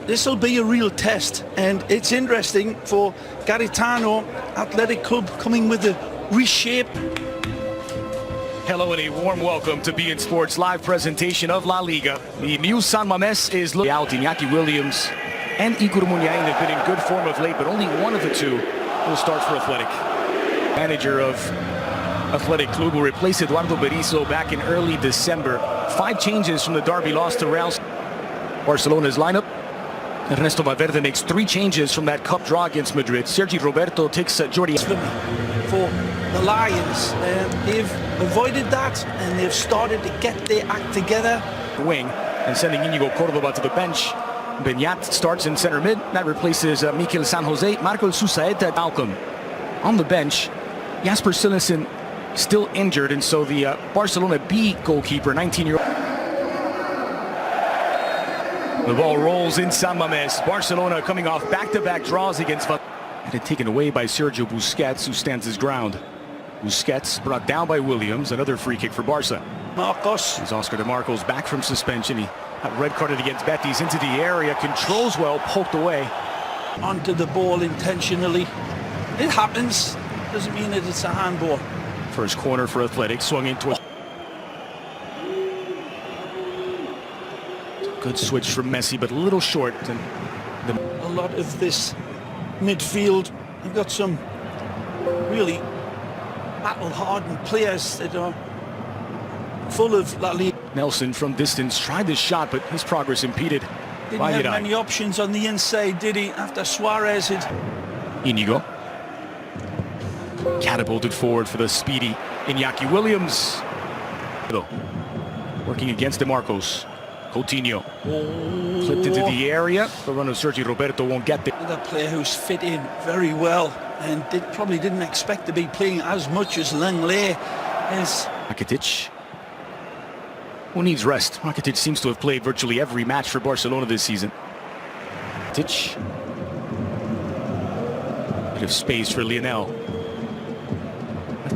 this will be a real test, and it's interesting for Garitano Athletic Club coming with a reshape. Hello and a warm welcome to beIN Sports live presentation of La Liga. The new San Mamés is looking out. Iñaki Williams and Iker Muniain have been in good form of late, but only one of the two will start for Athletic. Manager of Athletic Club will replace Eduardo Berizzo back in early December. 5 changes from the derby loss to Real. Barcelona's lineup. Ernesto Valverde makes 3 changes from that cup draw against Madrid. Sergi Roberto takes Jordi. For the Lions, they've avoided that and they've started to get their act together. Wing and sending Inigo Córdoba to the bench. Beñat starts in center mid. That replaces Mikel San Jose. Marco Susaeta, Malcolm on the bench. Jasper Cillessen still injured, and so the Barcelona B goalkeeper, 19-year-old. The ball rolls in San Mamés. Barcelona coming off back-to-back draws against and it taken away by Sergio Busquets, who stands his ground. Busquets brought down by Williams. Another free kick for Barca. Marcos. As Oscar de Marcos back from suspension. He got red carded against Betis into the area. Controls well, poked away. Onto the ball intentionally. It happens. Doesn't mean that it's a handball. First corner for Athletic. Swung into a good switch from Messi, but a little short. And a lot of this midfield, you've got some really battle-hardened players that are full of La Liga. Nelson from distance tried the shot, but his progress impeded. Didn't have many options on the inside, did he? After Suarez had... Inigo catapulted forward for the speedy Iñaki Williams. Working against De Marcos. Coutinho flipped into the area. The run of Sergi Roberto won't get there. Another player who's fit in very well and probably didn't expect to be playing as much as Lenglet is. Rakitic, who needs rest. Rakitic seems to have played virtually every match for Barcelona this season. Rakitic. Bit of space for Lionel.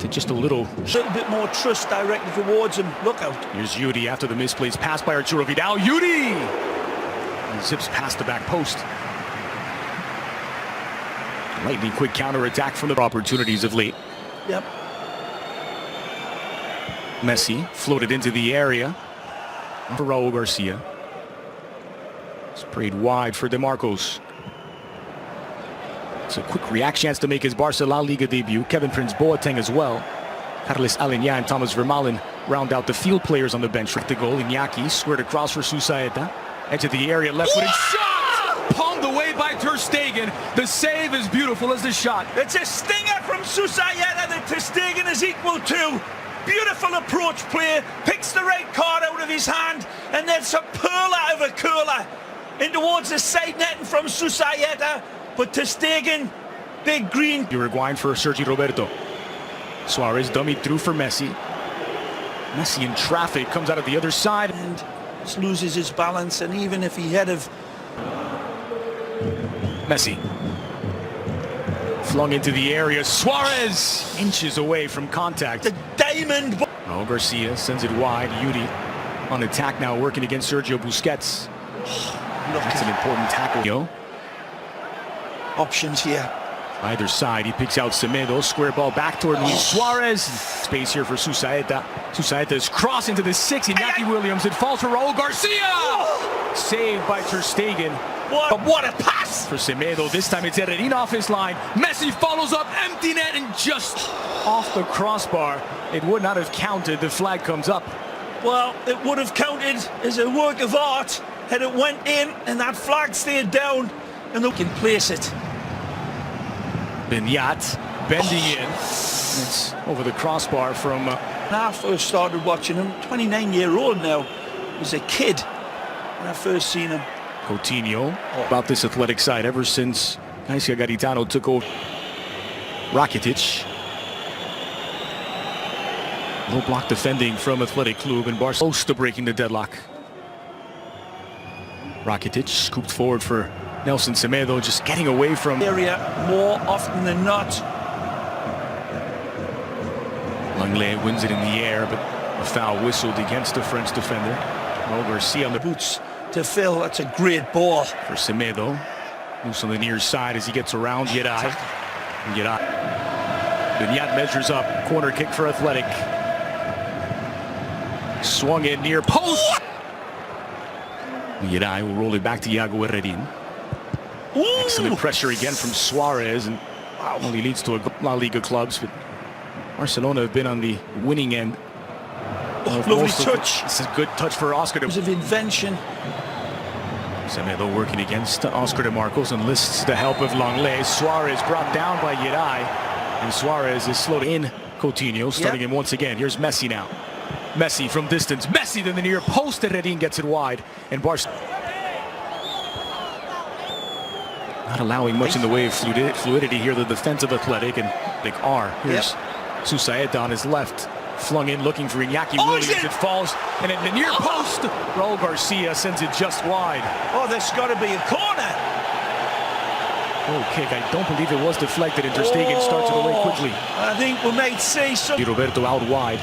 Just a little bit more trust directed towards him. Look out. Here's Yuri after the misplaced pass by Arturo Vidal. Yuri! And zips past the back post. Lightning quick counter-attack from the opportunities of late. Yep. Messi floated into the area for Raul Garcia. Sprayed wide for De Marcos. It's a quick reaction chance to make his Barca La Liga debut. Kevin Prince Boateng as well. Carles Aleñá and Thomas Vermaelen round out the field players on the bench. For the goal, Iñaki squared across for Susaeta. Edge of the area, left-footed shot! Palmed away by Ter Stegen. The save is beautiful as the shot. It's a stinger from Susaeta that Ter Stegen is equal to. Beautiful approach play. Picks the right card out of his hand, and then a pearl out of a curler in towards the side netting from Susaeta. But Ter Stegen, big green. Uruguayan for Sergi Roberto. Suarez dummy through for Messi. Messi in traffic, comes out of the other side. And just loses his balance, and even if he had of... Messi. Flung into the area. Suarez inches away from contact. The diamond. Raul Garcia sends it wide. Yuri on attack now, working against Sergio Busquets. That's an important tackle. Options here. Either side, he picks out Semedo. Square ball back toward Luis Suarez. Space here for Susaeta. Susaeta's cross into the 6. Iñaki Williams. It falls for Raul Garcia. Saved by Ter Stegen. What a pass! For Semedo. This time it's Herrerín off his line. Messi follows up. Empty net and just off the crossbar. It would not have counted. The flag comes up. Well, it would have counted as a work of art had it went in and that flag stayed down and they can place it. Beñat bending in. It's over the crossbar from... When I first started watching him, 29-year-old now, was a kid when I first seen him. Coutinho about this Athletic side ever since Garcia Garitano took over. Rakitic. Low block defending from Athletic Club, and Barcelona close to breaking the deadlock. Rakitic scooped forward for Nelson Semedo, just getting away from area more often than not. Lenglet wins it in the air, but a foul whistled against the French defender. Raul Garcia on the boots to fill. That's a great ball. For Semedo. Loose on the near side as he gets around Yeray. Benyat measures up. Corner kick for Athletic. Swung in near post. Yeray will roll it back to Iago Herrerin. Excellent pressure again from Suarez, and only leads to a La Liga clubs, but Barcelona have been on the winning end. Lovely touch. This is a good touch for Oscar. Of invention. Semedo working against Oscar de Marcos, enlists the help of Langlais. Suarez brought down by Yeray, and Suarez is slowed in. Coutinho starting him once again. Here's Messi now. Messi from distance. Messi to the near post. Herrerin gets it wide, and Barcelona not allowing much in the way of fluidity here. The defensive Athletic and big R. Here's Susaeta on his left. Flung in looking for Iñaki Williams. It falls, and at the near post, Raul Garcia sends it just wide. Oh, there's got to be a corner. Oh, kick. I don't believe it was deflected, and Ter Stegen starts it away quickly. I think we might see some. Roberto out wide,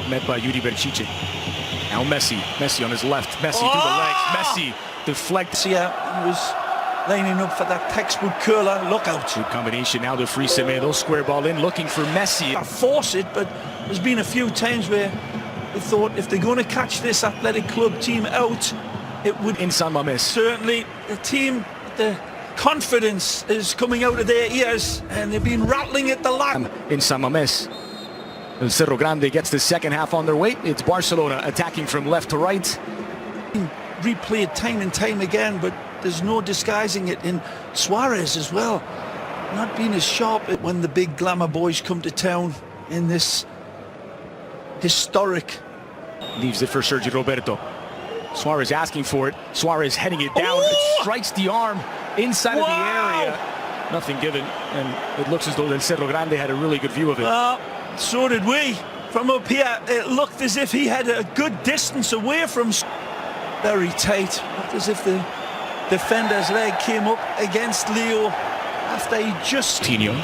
met by Yuri Berchiche. Now Messi. Messi on his left. Messi through the legs. Messi deflects. Yeah, he was lining up for that textbook curler. Look out. Good combination now to free Semedo. Square ball in, looking for Messi. I force it, but there's been a few times where we thought if they're going to catch this Athletic Club team out, it would. In San Mamés. Certainly, the team, the confidence is coming out of their ears, and they've been rattling at the line. In San Mamés. And Cerro Grande gets the second half on their way. It's Barcelona attacking from left to right. Replayed time and time again, but there's no disguising it in Suarez as well. Not being as sharp when the big glamour boys come to town in this historic. Leaves it for Sergio Roberto. Suarez asking for it. Suarez heading it down. It strikes the arm inside of the area. Nothing given, and it looks as though Cerro Grande had a really good view of it. So did we. From up here, it looked as if he had a good distance away from. Very tight. Looked as if the defender's leg came up against Leo after he just. Coutinho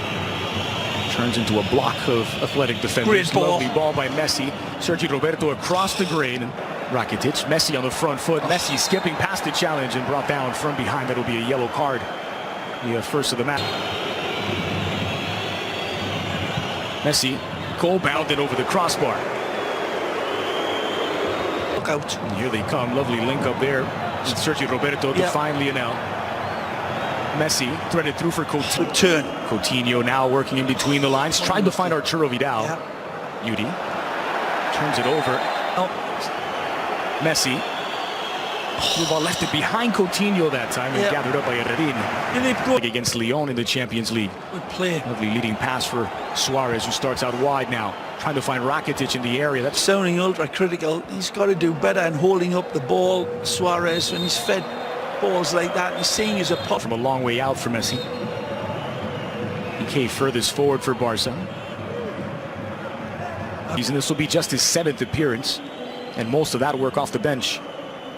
turns into a block of Athletic defenders. Great ball. Lovely ball by Messi. Sergio Roberto across the grain. Rakitic, Messi on the front foot. Messi skipping past the challenge and brought down from behind. That'll be a yellow card. The first of the match. Messi goal-bounded over the crossbar. Look out. And here they come. Lovely link up there. Sergio Roberto to find Lionel. Messi threaded through for Coutinho. Good turn. Coutinho now working in between the lines. Tried to find Arturo Vidal. Yuri turns it over. Messi. The ball left it behind Coutinho that time and gathered up by Herrerin. Against Lyon in the Champions League. Good play. Lovely leading pass for Suarez, who starts out wide now. Trying to find Rakitic in the area. That's sounding ultra critical. He's got to do better in holding up the ball, Suarez, when he's fed balls like that. He's seeing his opponent. From a long way out for Messi. PK furthest forward for Barca. And this will be just his 7th appearance, and most of that work off the bench.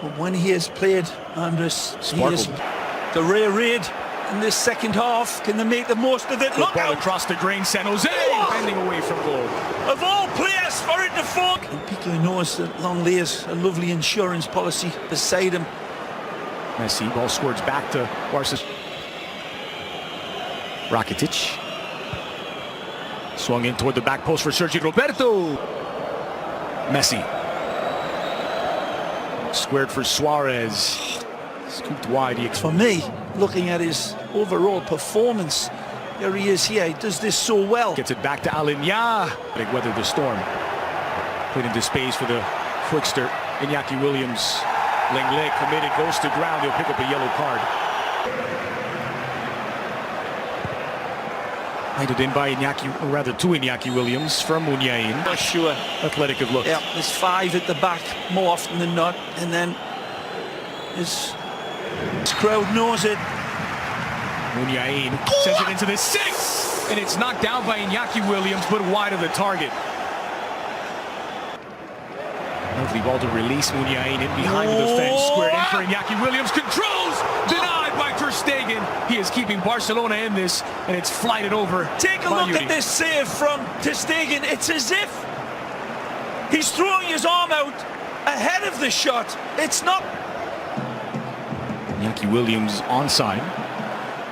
But when he has played, Andres, Sparkled. The rare raid in this second half. Can they make the most of it? Good Look ball out. across the grain. San Jose bending away from goal. Of all players for it to fall. And Pico knows that Langlais has a lovely insurance policy beside him. Messi, ball squirts back to Barca. Rakitic. Swung in toward the back post for Sergio Roberto. Messi. Squared for Suarez. Scooped wide. For me, looking at his overall performance, there he is here. He does this so well. Gets it back to Alinya. Big weather the storm. Put into space for the quickster. Iñaki Williams. Langlais committed, goes to ground. He'll pick up a yellow card. Handed in by Iñaki, or rather to Iñaki Williams from Muniain. Not sure. Athletic have looked. Yeah, there's 5 at the back more often than not, and then his crowd knows it. Muniain sends it into the 6, and it's knocked down by Iñaki Williams, but wide of the target. Lovely ball to release Muniain in behind the defense. Squared in for Iñaki Williams. Controls! Denied by Ter Stegen. He is keeping Barcelona in this, and it's flighted over. Take a look at this save from Ter Stegen. It's as if he's throwing his arm out ahead of the shot. It's not Iñaki Williams onside.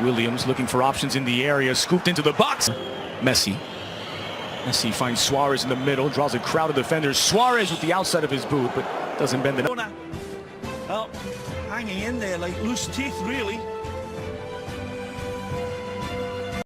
Williams looking for options in the area, scooped into the box. Messi finds Suarez in the middle, draws a crowd of defenders. Suarez with the outside of his boot, but doesn't bend the... Well, hanging in there like loose teeth, really.